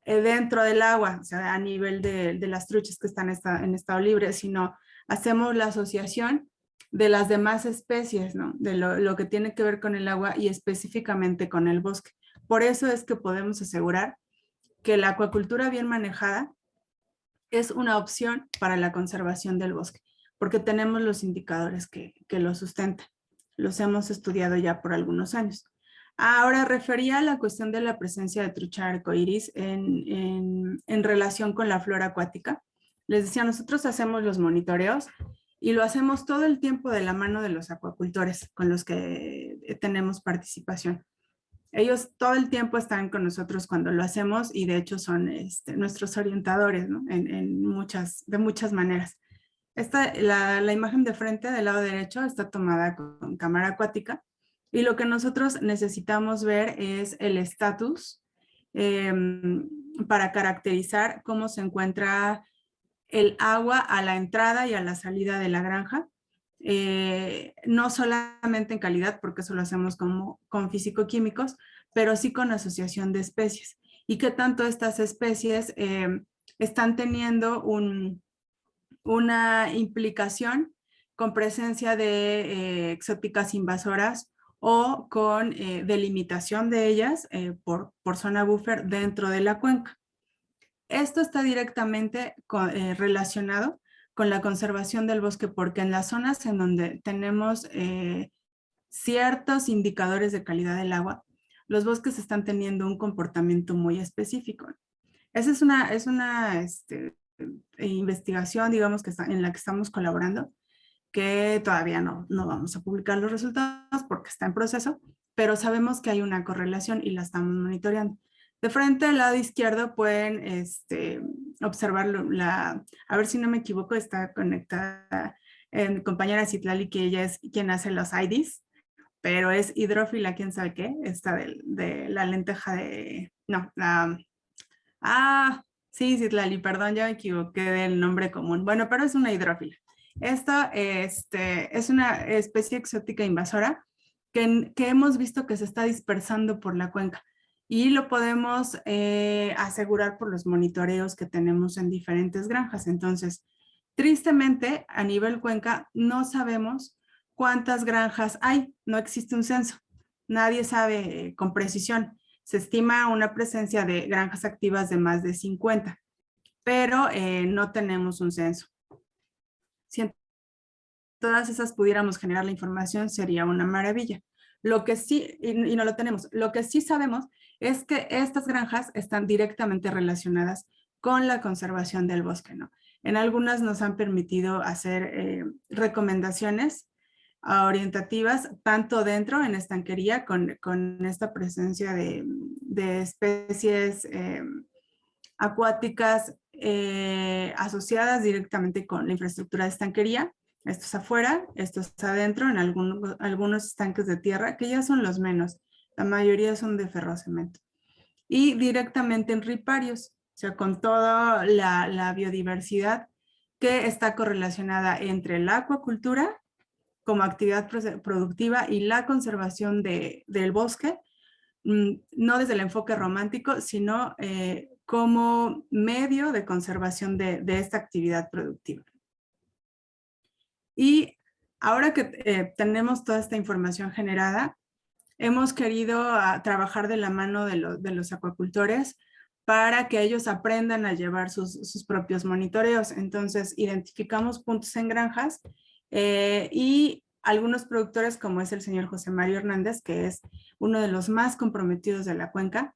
dentro del agua, o sea, a nivel de las truchas que están en estado libre, sino hacemos la asociación de las demás especies, ¿no? De lo que tiene que ver con el agua y específicamente con el bosque. Por eso es que podemos asegurar que la acuacultura bien manejada es una opción para la conservación del bosque, porque tenemos los indicadores que lo sustentan. Los hemos estudiado ya por algunos años. Ahora refería a la cuestión de la presencia de trucha arcoíris en relación con la flora acuática. Les decía, nosotros hacemos los monitoreos y lo hacemos todo el tiempo de la mano de los acuacultores con los que tenemos participación. Ellos todo el tiempo están con nosotros cuando lo hacemos y de hecho son nuestros orientadores, ¿no? De muchas maneras. La imagen de frente del lado derecho está tomada con cámara acuática y lo que nosotros necesitamos ver es el estatus para caracterizar cómo se encuentra el agua a la entrada y a la salida de la granja. No solamente en calidad, porque eso lo hacemos con físico-químicos, pero sí con asociación de especies. Y qué tanto estas especies están teniendo una implicación con presencia de exóticas invasoras o con delimitación de ellas por zona buffer dentro de la cuenca. Esto está directamente relacionado con la conservación del bosque, porque en las zonas en donde tenemos ciertos indicadores de calidad del agua, los bosques están teniendo un comportamiento muy específico. Esa es una investigación, digamos, en la que estamos colaborando, que todavía no vamos a publicar los resultados porque está en proceso, pero sabemos que hay una correlación y la estamos monitoreando. De frente al lado izquierdo pueden observar a ver si no me equivoco, está conectada mi compañera Citlali, que ella es quien hace los IDs, pero es hidrófila, quién sabe qué, esta de la lenteja de, no, sí, Citlali, perdón, ya me equivoqué del nombre común. Bueno, pero es una hidrófila. Esta es una especie exótica invasora que hemos visto que se está dispersando por la cuenca y lo podemos asegurar por los monitoreos que tenemos en diferentes granjas. Entonces, tristemente, a nivel cuenca, no sabemos cuántas granjas hay, no existe un censo, nadie sabe con precisión. Se estima una presencia de granjas activas de más de 50, pero no tenemos un censo. Si en todas esas pudiéramos generar la información, sería una maravilla. Lo que sí, y no lo tenemos, lo que sí sabemos es que estas granjas están directamente relacionadas con la conservación del bosque, ¿no? En algunas nos han permitido hacer recomendaciones orientativas, tanto dentro en estanquería con esta presencia de especies acuáticas asociadas directamente con la infraestructura de estanquería. Esto es afuera, esto es adentro, en algunos estanques de tierra, que ya son los menos. La mayoría son de ferrocemento. Y directamente en riparios, o sea, con toda la biodiversidad que está correlacionada entre la acuacultura como actividad productiva y la conservación del bosque, no desde el enfoque romántico, sino como medio de conservación de esta actividad productiva. Y ahora que tenemos toda esta información generada, hemos querido trabajar de la mano de los acuacultores para que ellos aprendan a llevar sus propios monitoreos. Entonces, identificamos puntos en granjas y algunos productores, como es el señor José Mario Hernández, que es uno de los más comprometidos de la cuenca,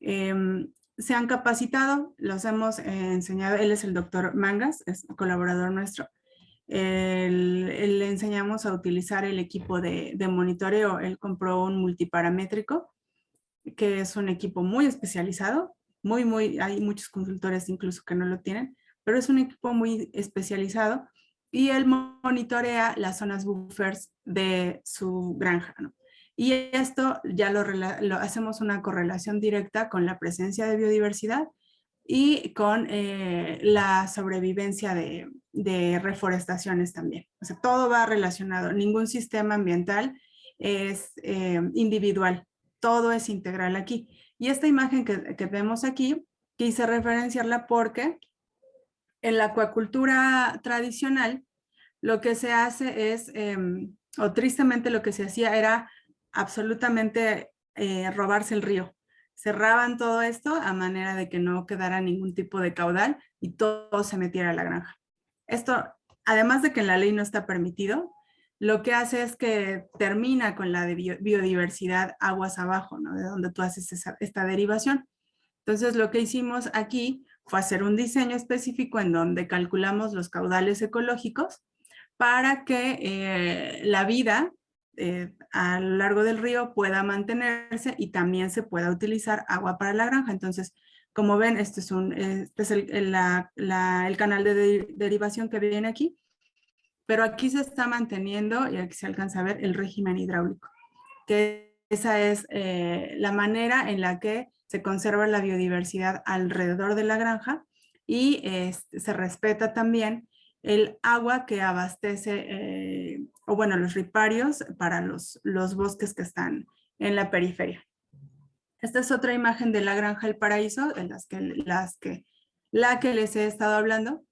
se han capacitado, los hemos enseñado, él es el doctor Mangas, es colaborador nuestro. Le enseñamos a utilizar el equipo de monitoreo. Él compró un multiparamétrico, que es un equipo muy especializado, hay muchos consultores incluso que no lo tienen, pero es un equipo muy especializado y él monitorea las zonas buffers de su granja, ¿no? Y esto ya lo hacemos una correlación directa con la presencia de biodiversidad y con la sobrevivencia de reforestaciones también. O sea, todo va relacionado. Ningún sistema ambiental es individual. Todo es integral aquí. Y esta imagen que vemos aquí, quise referenciarla porque en la acuacultura tradicional, lo que se hace es, o tristemente lo que se hacía era absolutamente robarse el río. Cerraban todo esto a manera de que no quedara ningún tipo de caudal y todo se metiera a la granja. Esto, además de que en la ley no está permitido, lo que hace es que termina con la biodiversidad aguas abajo, ¿no? De donde tú haces esta derivación. Entonces, lo que hicimos aquí fue hacer un diseño específico en donde calculamos los caudales ecológicos para que la vida a lo largo del río pueda mantenerse y también se pueda utilizar agua para la granja. Entonces, como ven, este es el canal de derivación que viene aquí, pero aquí se está manteniendo, y aquí se alcanza a ver, el régimen hidráulico, que esa es la manera en la que se conserva la biodiversidad alrededor de la granja y se respeta también el agua que abastece, o bueno, los riparios para los bosques que están en la periferia. Esta es otra imagen de la granja El Paraíso, de la que les he estado hablando.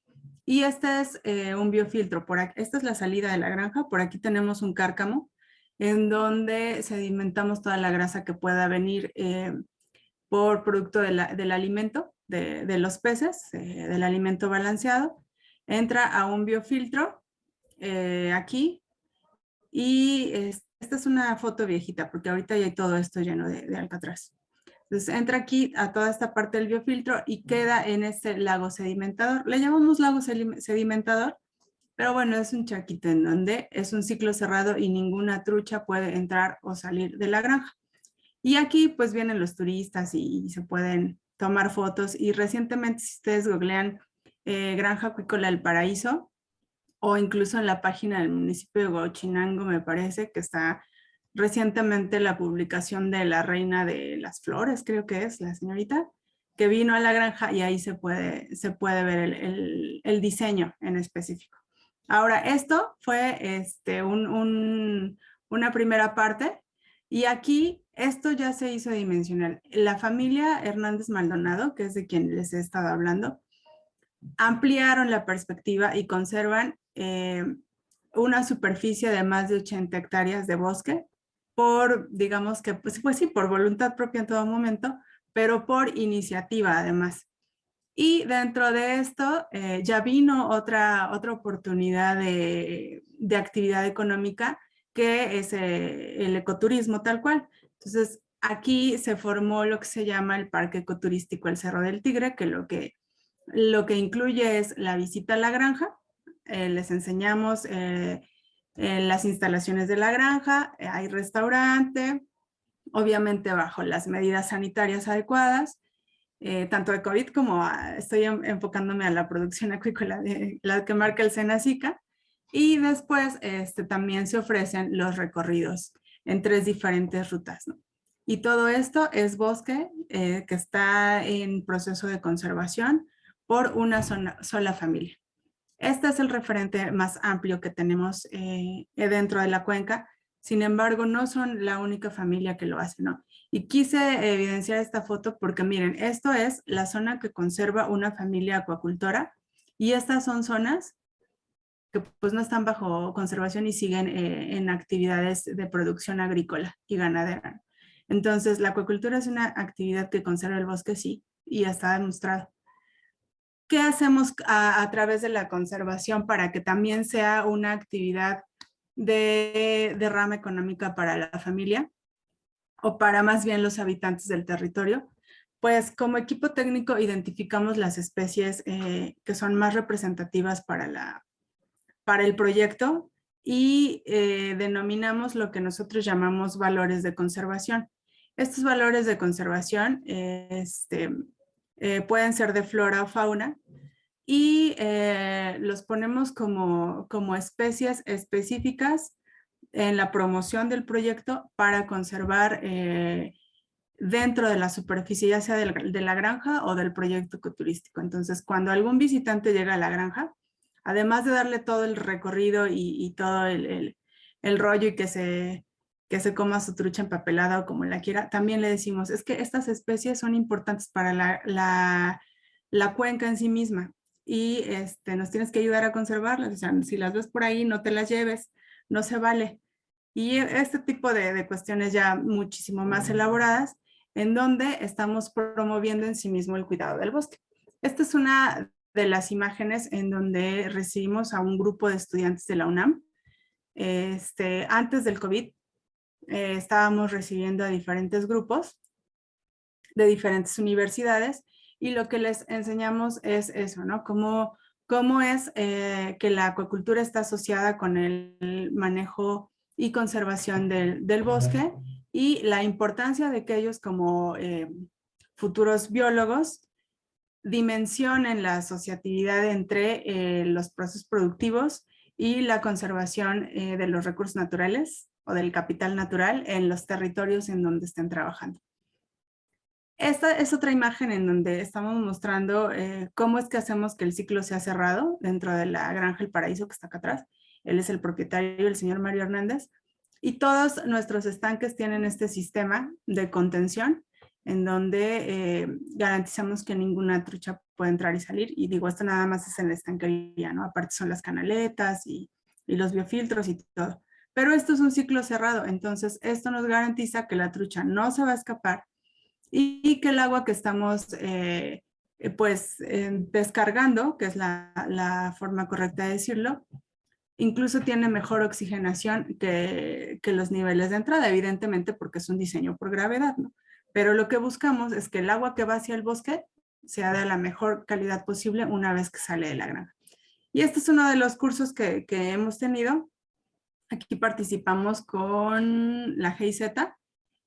Y este es un biofiltro. Esta es la salida de la granja. Por aquí tenemos un cárcamo en donde sedimentamos toda la grasa que pueda venir por producto del alimento, de los peces, del alimento balanceado. Entra a un biofiltro aquí y esta es una foto viejita porque ahorita ya hay todo esto lleno de alcatraz. Entonces entra aquí a toda esta parte del biofiltro y queda en este lago sedimentador. Le llamamos lago sedimentador, pero bueno, es un charquito en donde es un ciclo cerrado y ninguna trucha puede entrar o salir de la granja. Y aquí pues vienen los turistas y se pueden tomar fotos. Y recientemente, si ustedes googlean Granja Acuícola El Paraíso, o incluso en la página del municipio de Huachinango, me parece que está recientemente la publicación de la reina de las flores, creo que es la señorita, que vino a la granja y ahí se puede ver el diseño en específico. Ahora, esto fue una primera parte y aquí esto ya se hizo dimensional. La familia Hernández Maldonado, que es de quien les he estado hablando, ampliaron la perspectiva y conservan una superficie de más de 80 hectáreas de bosque por, digamos que, pues sí, por voluntad propia en todo momento, pero por iniciativa además. Y dentro de esto ya vino otra oportunidad de actividad económica, que es el ecoturismo tal cual. Entonces, aquí se formó lo que se llama el Parque Ecoturístico El Cerro del Tigre, que lo que incluye es la visita a la granja. Les enseñamos las instalaciones de la granja, hay restaurante, obviamente bajo las medidas sanitarias adecuadas, tanto de COVID como estoy enfocándome a la producción acuícola de la que marca el SENACICA. Y después también se ofrecen los recorridos en 3 diferentes rutas, ¿no? Y todo esto es bosque que está en proceso de conservación por una sola familia. Este es el referente más amplio que tenemos dentro de la cuenca. Sin embargo, no son la única familia que lo hace, ¿no? Y quise evidenciar esta foto porque miren, esto es la zona que conserva una familia acuacultora y estas son zonas que pues no están bajo conservación y siguen en actividades de producción agrícola y ganadera. Entonces, la acuacultura es una actividad que conserva el bosque, sí, y está demostrado. ¿Qué hacemos a través de la conservación para que también sea una actividad de rama económica para la familia o para más bien los habitantes del territorio? Pues como equipo técnico identificamos las especies que son más representativas para el proyecto y denominamos lo que nosotros llamamos valores de conservación. Estos valores de conservación pueden ser de flora o fauna y los ponemos como especies específicas en la promoción del proyecto para conservar dentro de la superficie, ya sea de la granja o del proyecto ecoturístico. Entonces, cuando algún visitante llega a la granja, además de darle todo el recorrido y todo el rollo y que se coma su trucha empapelada o como la quiera, también le decimos, es que estas especies son importantes para la cuenca en sí misma y nos tienes que ayudar a conservarlas. O sea, si las ves por ahí, no te las lleves, no se vale. Y este tipo de cuestiones ya muchísimo más elaboradas, en donde estamos promoviendo en sí mismo el cuidado del bosque. Esta es una de las imágenes en donde recibimos a un grupo de estudiantes de la UNAM. Antes del COVID, estábamos recibiendo a diferentes grupos de diferentes universidades y lo que les enseñamos es eso, ¿no? Cómo es que la acuacultura está asociada con el manejo y conservación del bosque y la importancia de que ellos como futuros biólogos dimensionen la asociatividad entre los procesos productivos y la conservación de los recursos naturales o del capital natural en los territorios en donde estén trabajando. Esta es otra imagen en donde estamos mostrando cómo es que hacemos que el ciclo sea cerrado dentro de la Granja El Paraíso que está acá atrás. Él es el propietario, el señor Mario Hernández. Y todos nuestros estanques tienen este sistema de contención en donde garantizamos que ninguna trucha puede entrar y salir. Y digo, esto nada más es en la estanquería, ¿no? Aparte son las canaletas y los biofiltros y todo. Pero esto es un ciclo cerrado, entonces esto nos garantiza que la trucha no se va a escapar y que el agua que estamos descargando, que es la forma correcta de decirlo, incluso tiene mejor oxigenación que los niveles de entrada, evidentemente porque es un diseño por gravedad, ¿no? pero lo que buscamos es que el agua que va hacia el bosque sea de la mejor calidad posible una vez que sale de la granja. Y este es uno de los cursos que hemos tenido. Aquí participamos con la GIZ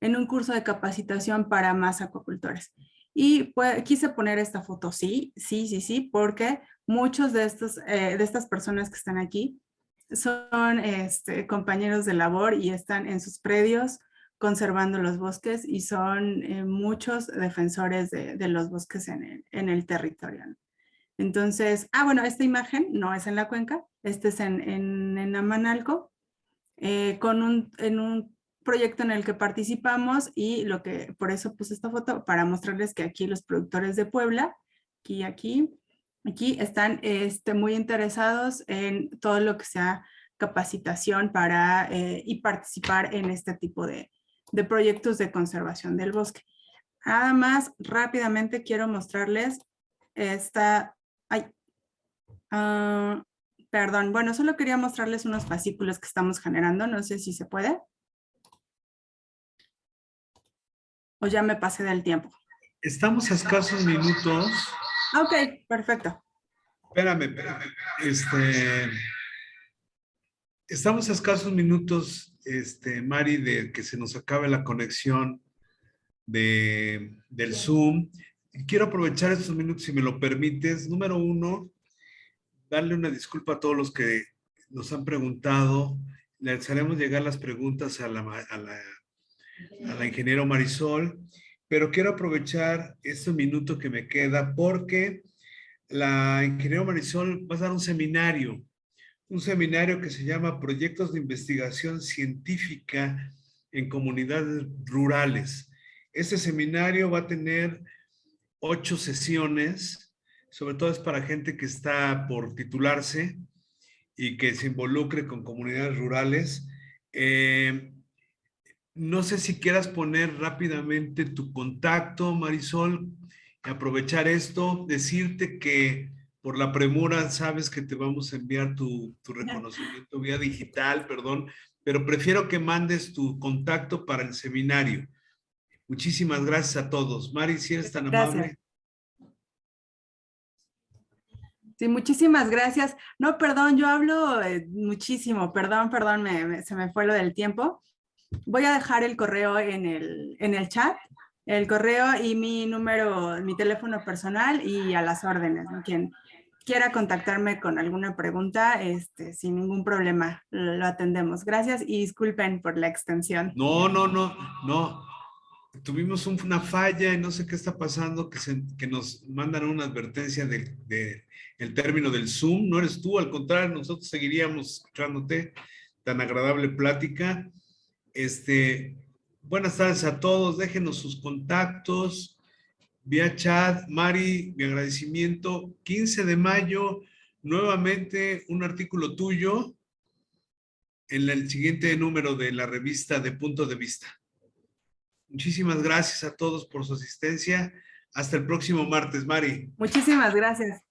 en un curso de capacitación para más acuacultores. Y pues, quise poner esta foto, sí, porque muchos de estas personas que están aquí son compañeros de labor y están en sus predios conservando los bosques y son muchos defensores de los bosques en el territorio. Entonces, bueno, esta imagen no es en la cuenca, este es en Amanalco, en un proyecto en el que participamos y por eso puse esta foto, para mostrarles que aquí los productores de Puebla, aquí están muy interesados en todo lo que sea capacitación y participar en este tipo de proyectos de conservación del bosque. Además, rápidamente quiero mostrarles perdón, bueno, solo quería mostrarles unos fascículos que estamos generando, no sé si se puede. O ya me pasé del tiempo. Estamos a escasos minutos. Ok, perfecto. Espérame. Estamos a escasos minutos, Mari, de que se nos acabe la conexión del Zoom. Quiero aprovechar estos minutos, si me lo permites. Número uno, darle una disculpa a todos los que nos han preguntado. Les haremos llegar las preguntas a la ingeniero Marisol, pero quiero aprovechar este minuto que me queda porque la ingeniero Marisol va a dar un seminario que se llama Proyectos de Investigación Científica en Comunidades Rurales. Este seminario va a tener 8 sesiones, sobre todo es para gente que está por titularse y que se involucre con comunidades rurales. No sé si quieras poner rápidamente tu contacto, Marisol, y aprovechar esto, decirte que por la premura sabes que te vamos a enviar tu reconocimiento vía digital, perdón, pero prefiero que mandes tu contacto para el seminario. Muchísimas gracias a todos. Mari, si eres tan amable. Sí, muchísimas gracias. No, perdón, yo hablo muchísimo, perdón, se me fue lo del tiempo. Voy a dejar el correo en el chat, el correo y mi teléfono personal y a las órdenes. Quien quiera contactarme con alguna pregunta, sin ningún problema, lo atendemos. Gracias y disculpen por la extensión. No. Tuvimos una falla y no sé qué está pasando, que nos mandan una advertencia del término del Zoom. No eres tú, al contrario, nosotros seguiríamos escuchándote. Tan agradable plática. Buenas tardes a todos, déjenos sus contactos vía chat. Mari, mi agradecimiento. 15 de mayo, nuevamente un artículo tuyo en el siguiente número de la revista de Punto de Vista. Muchísimas gracias a todos por su asistencia. Hasta el próximo martes, Mari. Muchísimas gracias.